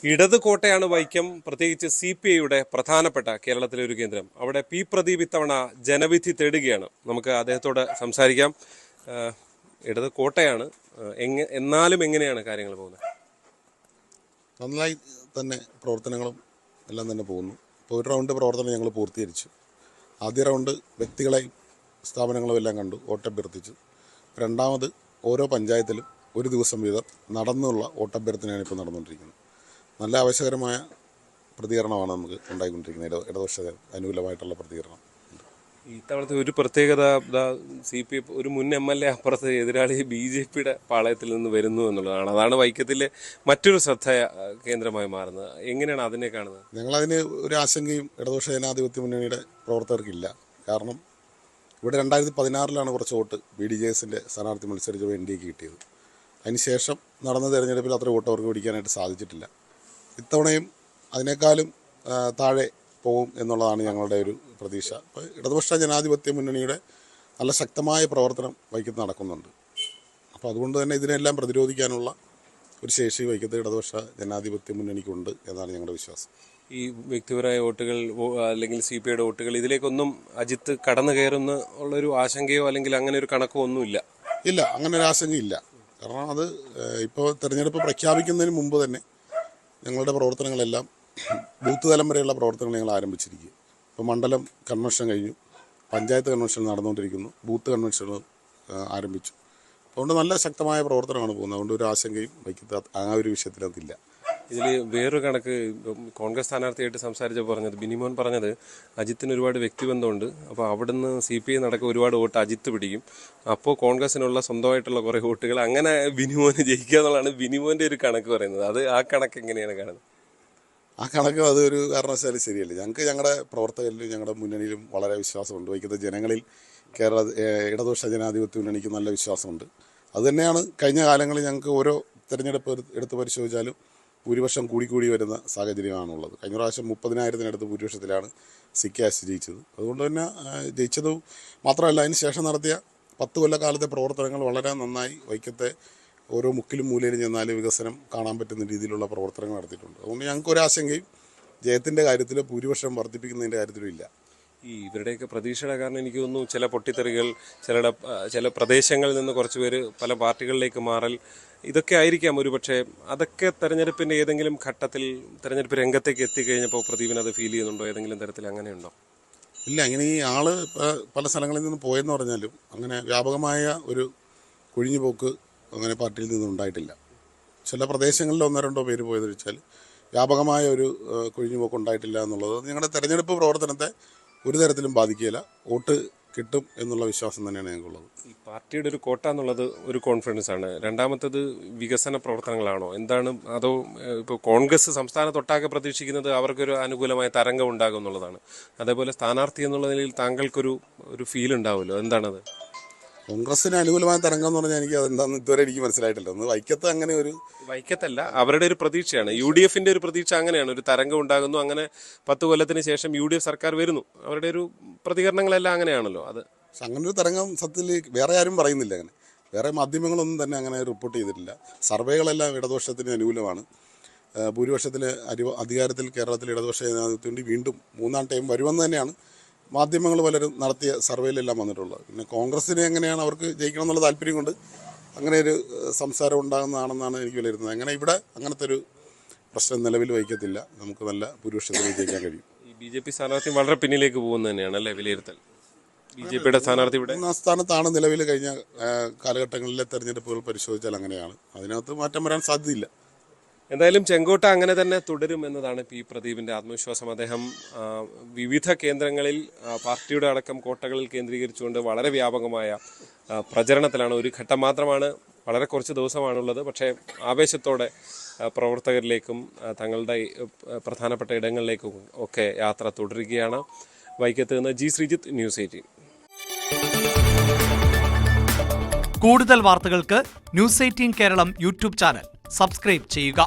ഇടത് കോട്ടയാണ് വൈക്കം, പ്രത്യേകിച്ച് CPIയുടെ പ്രധാനപ്പെട്ട കേരളത്തിലെ ഒരു കേന്ദ്രം. അവിടെ പി പ്രദീപ് ഇത്തവണ ജനവിധി തേടുകയാണ്. നമുക്ക് അദ്ദേഹത്തോട് സംസാരിക്കാം. ഇടത് കോട്ടയാണ്, എന്നാലും എങ്ങനെയാണ് കാര്യങ്ങൾ പോകുന്നത്? നന്നായി തന്നെ പ്രവർത്തനങ്ങളും എല്ലാം തന്നെ പോകുന്നു. ഇപ്പോൾ ഒരു റൗണ്ട് പ്രവർത്തനം ഞങ്ങൾ പൂർത്തീകരിച്ചു. ആദ്യ റൗണ്ട് വ്യക്തികളെയും സ്ഥാപനങ്ങളും എല്ലാം കണ്ടു, വോട്ടഭ്യർത്ഥിച്ചു. രണ്ടാമത് ഓരോ പഞ്ചായത്തിലും ഒരു ദിവസം വീതം നടന്നുള്ള വോട്ടഭ്യർത്ഥനയാണ് ഇപ്പോൾ നടന്നുകൊണ്ടിരിക്കുന്നത്. നല്ല ആവശ്യകരമായ പ്രതികരണമാണ് നമുക്ക് ഉണ്ടായിക്കൊണ്ടിരിക്കുന്നത്. ഇടതുപക്ഷ അനുകൂലമായിട്ടുള്ള പ്രതികരണം. ഇത്തവണത്തെ ഒരു പ്രത്യേകത, CPI ഒരു മുൻ MLA അപ്പുറത്ത് എതിരാളി BJPയുടെ പാളയത്തിൽ നിന്ന് വരുന്നു എന്നുള്ളതാണ്. അതാണ് വൈക്കത്തിലെ മറ്റൊരു ശ്രദ്ധ കേന്ദ്രമായി മാറുന്നത്. എങ്ങനെയാണ് അതിനെ കാണുന്നത്? ഞങ്ങളതിന് ഒരു ആശങ്കയും ഇടതുപക്ഷ ജനാധിപത്യ മുന്നണിയുടെ പ്രവർത്തകർക്കില്ല. കാരണം ഇവിടെ 2016 കുറച്ച് വോട്ട് BDJSൻ്റെ സ്ഥാനാർത്ഥി മത്സരിച്ച NDAക്ക് കിട്ടിയത്. അതിനുശേഷം നടന്ന തെരഞ്ഞെടുപ്പിൽ അത്ര വോട്ട് അവർക്ക് പിടിക്കാനായിട്ട് സാധിച്ചിട്ടില്ല. ഇത്തവണയും അതിനേക്കാളും താഴെ പോകും എന്നുള്ളതാണ് ഞങ്ങളുടെ ഒരു പ്രതീക്ഷ. അപ്പോൾ ഇടതുപക്ഷ ജനാധിപത്യ മുന്നണിയുടെ നല്ല ശക്തമായ പ്രവർത്തനം വൈക്കത്ത് നടക്കുന്നുണ്ട്. അപ്പോൾ അതുകൊണ്ട് തന്നെ ഇതിനെല്ലാം പ്രതിരോധിക്കാനുള്ള ഒരു ശേഷി വൈക്കത്ത് ഇടതുപക്ഷ ജനാധിപത്യ മുന്നണിക്കുണ്ട് എന്നാണ് ഞങ്ങളുടെ വിശ്വാസം. ഈ വ്യക്തിപരമായ വോട്ടുകൾ അല്ലെങ്കിൽ CPIയുടെ വോട്ടുകൾ ഇതിലേക്കൊന്നും അജിത്ത് കടന്നു കയറുന്ന ഉള്ളൊരു ആശങ്കയോ അല്ലെങ്കിൽ അങ്ങനെ ഒരു കണക്കോ ഒന്നുമില്ല? ഇല്ല, അങ്ങനെ ഒരു ആശങ്കയില്ല. കാരണം അത് ഇപ്പോൾ തെരഞ്ഞെടുപ്പ് പ്രഖ്യാപിക്കുന്നതിന് മുമ്പ് തന്നെ ഞങ്ങളുടെ പ്രവർത്തനങ്ങളെല്ലാം ബൂത്ത് തലം വരെയുള്ള പ്രവർത്തനങ്ങൾ ഞങ്ങൾ ആരംഭിച്ചിരിക്കുക. ഇപ്പോൾ മണ്ഡലം കൺവെൻഷൻ കഴിഞ്ഞു, പഞ്ചായത്ത് കൺവെൻഷൻ നടന്നുകൊണ്ടിരിക്കുന്നു, ബൂത്ത് കൺവെൻഷൻ ആരംഭിച്ചു. അതുകൊണ്ട് നല്ല ശക്തമായ പ്രവർത്തനമാണ് പോകുന്നത്. അതുകൊണ്ട് ഒരു ആശങ്കയും വൈക്കത്ത് ആ ഒരു വിഷയത്തിലതില്ല. ഇതിൽ വേറൊരു കണക്ക് കോൺഗ്രസ് സ്ഥാനാർത്ഥിയായിട്ട് സംസാരിച്ചപ്പോൾ പറഞ്ഞത്, ബിനിമോൻ പറഞ്ഞത്, അജിത്തിന് ഒരുപാട് വ്യക്തിബന്ധമുണ്ട്. അപ്പോൾ അവിടുന്ന് CPI നടക്കുക ഒരുപാട് വോട്ട് അജിത്ത് പിടിക്കും. അപ്പോൾ കോൺഗ്രസിനുള്ള സ്വന്തമായിട്ടുള്ള കുറേ വോട്ടുകൾ അങ്ങനെ ബിനിമോന് ജയിക്കുക എന്നുള്ളതാണ് ബിനിമോൻ്റെ ഒരു കണക്ക് പറയുന്നത്. ആ കണക്ക് എങ്ങനെയാണ് കാണുന്നത്? ആ കണക്ക് അതൊരു കാരണവശാലും ശരിയല്ല. ഞങ്ങൾക്ക് ഞങ്ങളുടെ പ്രവർത്തകരിലും ഞങ്ങളുടെ മുന്നണിയിലും വളരെ വിശ്വാസമുണ്ട്. വൈക്കത്തെ ജനങ്ങളിൽ ഇടതുപക്ഷ ജനാധിപത്യ മുന്നണിക്ക് നല്ല വിശ്വാസമുണ്ട്. അതുതന്നെയാണ് കഴിഞ്ഞ കാലങ്ങളിൽ ഞങ്ങൾക്ക് ഓരോ തെരഞ്ഞെടുപ്പ് എടുത്ത് പരിശോധിച്ചാലും ഭൂരിപക്ഷം കൂടി വരുന്ന സാഹചര്യമാണുള്ളത്. കഴിഞ്ഞ പ്രാവശ്യം 30,000-നടുത്ത് ഭൂരിപക്ഷത്തിലാണ് CCAS ജയിച്ചത്. അതുകൊണ്ട് തന്നെ ജയിച്ചത് മാത്രമല്ല, അതിന് ശേഷം നടത്തിയ 10 കൊല്ലക്കാലത്തെ പ്രവർത്തനങ്ങൾ വളരെ നന്നായി വൈക്കത്തെ ഓരോ മുക്കിലും മൂലയിലും ചെന്നാലും വികസനം കാണാൻ പറ്റുന്ന രീതിയിലുള്ള പ്രവർത്തനങ്ങൾ നടത്തിയിട്ടുണ്ട്. അതുകൊണ്ട് ഞങ്ങൾക്ക് ഒരാശങ്കയും ജയത്തിൻ്റെ കാര്യത്തിലോ ഭൂരിപക്ഷം വർദ്ധിപ്പിക്കുന്നതിൻ്റെ കാര്യത്തിലും ഇല്ല. ഇവരുടെയൊക്കെ പ്രതീക്ഷയുടെ കാരണം എനിക്ക് തോന്നുന്നു ചില പൊട്ടിത്തെറികൾ, ചില പ്രദേശങ്ങളിൽ നിന്ന് കുറച്ച് പേര് പല പാർട്ടികളിലേക്ക് മാറൽ, ഇതൊക്കെ ആയിരിക്കാം ഒരുപക്ഷെ. അതൊക്കെ തെരഞ്ഞെടുപ്പിൻ്റെ ഏതെങ്കിലും ഘട്ടത്തിൽ തെരഞ്ഞെടുപ്പ് രംഗത്തേക്ക് എത്തിക്കഴിഞ്ഞപ്പോൾ പ്രദീപിന് അത് ഫീൽ ചെയ്യുന്നുണ്ടോ? ഏതെങ്കിലും തരത്തിൽ അങ്ങനെയുണ്ടോ? ഇല്ല, അങ്ങനെ ഈ ആള് പല സ്ഥലങ്ങളിൽ നിന്ന് പോയെന്ന് പറഞ്ഞാലും അങ്ങനെ വ്യാപകമായ ഒരു കൊഴിഞ്ഞുപോക്ക് അങ്ങനെ പാർട്ടിയിൽ നിന്നും ഉണ്ടായിട്ടില്ല. ചില പ്രദേശങ്ങളിൽ 1-2 പേര് പോയെന്ന് വെച്ചാൽ വ്യാപകമായ ഒരു കൊഴിഞ്ഞുപോക്ക് ഉണ്ടായിട്ടില്ല എന്നുള്ളത് ഞങ്ങളുടെ തെരഞ്ഞെടുപ്പ് പ്രവർത്തനത്തെ ഒരു തരത്തിലും ബാധിക്കില്ല. വോട്ട് കിട്ടും എന്നുള്ള വിശ്വാസം തന്നെയാണ് ഞങ്ങൾക്കുള്ളത്. ഈ പാർട്ടിയുടെ ഒരു കോട്ട എന്നുള്ളത് ഒരു കോൺഫിഡൻസ് ആണ്. രണ്ടാമത്തത് വികസന പ്രവർത്തനങ്ങളാണോ എന്താണ്? അതോ ഇപ്പോൾ കോൺഗ്രസ് സംസ്ഥാനത്തൊട്ടാകെ പ്രതീക്ഷിക്കുന്നത് അവർക്കൊരു അനുകൂലമായ തരംഗം ഉണ്ടാകും എന്നുള്ളതാണ്. അതേപോലെ സ്ഥാനാർത്ഥി എന്നുള്ള നിലയിൽ താങ്കൾക്കൊരു ഫീൽ ഉണ്ടാവുമല്ലോ, എന്താണത്? കോൺഗ്രസിന് അനുകൂലമായ തരംഗം എന്ന് പറഞ്ഞാൽ അതെന്താണെന്ന് ഇതുവരെ എനിക്ക് മനസ്സിലായിട്ടില്ല. ഒന്ന് വൈക്കത്ത് അങ്ങനെ ഒരു വൈക്കത്തല്ല, അവരുടെ ഒരു പ്രതീക്ഷയാണ്. UDFന്റെ ഒരു പ്രതീക്ഷ അങ്ങനെയാണ്, ഒരു തരംഗം ഉണ്ടാകുന്നു. അങ്ങനെ 10 കൊല്ലത്തിന് ശേഷം UDF സർക്കാർ വരുന്നു. അവരുടെ ഒരു പ്രതികരണങ്ങളെല്ലാം അങ്ങനെയാണല്ലോ. അത് അങ്ങനെ ഒരു തരംഗം സത്യത്തിൽ വേറെ ആരും പറയുന്നില്ല. അങ്ങനെ വേറെ മാധ്യമങ്ങളൊന്നും തന്നെ അങ്ങനെ റിപ്പോർട്ട് ചെയ്തിട്ടില്ല. സർവേകളെല്ലാം ഇടതുപക്ഷത്തിന് അനുകൂലമാണ്. ഭൂരിപക്ഷത്തിൽ അധികാരത്തിൽ കേരളത്തിൽ ഇടതുപക്ഷ ജനാധിപത്യം വീണ്ടും 3ാം ടൈം വരുമെന്ന് തന്നെയാണ് മാധ്യമങ്ങൾ പലരും നടത്തിയ സർവേയിലെല്ലാം വന്നിട്ടുള്ളത്. പിന്നെ കോൺഗ്രസ്സിന് എങ്ങനെയാണ് അവർക്ക് ജയിക്കണം എന്നുള്ള താല്പര്യം കൊണ്ട് അങ്ങനെ ഒരു സംസാരം ഉണ്ടാകുന്നതാണെന്നാണ് എനിക്ക് വിലയിരുത്തുന്നത്. അങ്ങനെ ഇവിടെ അങ്ങനത്തെ ഒരു പ്രശ്നം നിലവിൽ വയ്ക്കത്തില്ല. നമുക്ക് നല്ല ഭൂരിപക്ഷത്തിൽ ജയിക്കാൻ കഴിയും. ഈ BJP സ്ഥാനാർത്ഥി വളരെ പിന്നിലേക്ക് പോകുന്നത് തന്നെയാണ് അല്ലേ വിലയിരുത്തൽ? BJPയുടെ സ്ഥാനാർത്ഥി ഇവിടെ 1ാം സ്ഥാനത്താണ് നിലവിൽ. കഴിഞ്ഞ കാലഘട്ടങ്ങളിലെ തെരഞ്ഞെടുപ്പുകൾ പരിശോധിച്ചാൽ അങ്ങനെയാണ്. അതിനകത്ത് മാറ്റം വരാൻ സാധ്യതയില്ല. എന്തായാലും ചെങ്കോട്ട അങ്ങനെ തന്നെ തുടരും എന്നതാണ് പി പ്രദീപിൻ്റെ ആത്മവിശ്വാസം. അദ്ദേഹം വിവിധ കേന്ദ്രങ്ങളിൽ പാർട്ടിയുടെ അടക്കം കോട്ടകളിൽ കേന്ദ്രീകരിച്ചുകൊണ്ട് വളരെ വ്യാപകമായ പ്രചരണത്തിലാണ്. ഒരു ഘട്ടം മാത്രമാണ്, വളരെ കുറച്ച് ദിവസമാണുള്ളത്. പക്ഷേ ആവേശത്തോടെ പ്രവർത്തകരിലേക്കും തങ്ങളുടെ പ്രധാനപ്പെട്ട ഇടങ്ങളിലേക്കും ഒക്കെ യാത്ര തുടരുകയാണ്. വൈക്കത്ത് നിന്ന് G. ശ്രീജിത്ത്, News 18. കൂടുതൽ വാർത്തകൾക്ക് News 18 Keralam YouTube channel subscribe ചെയ്യുക.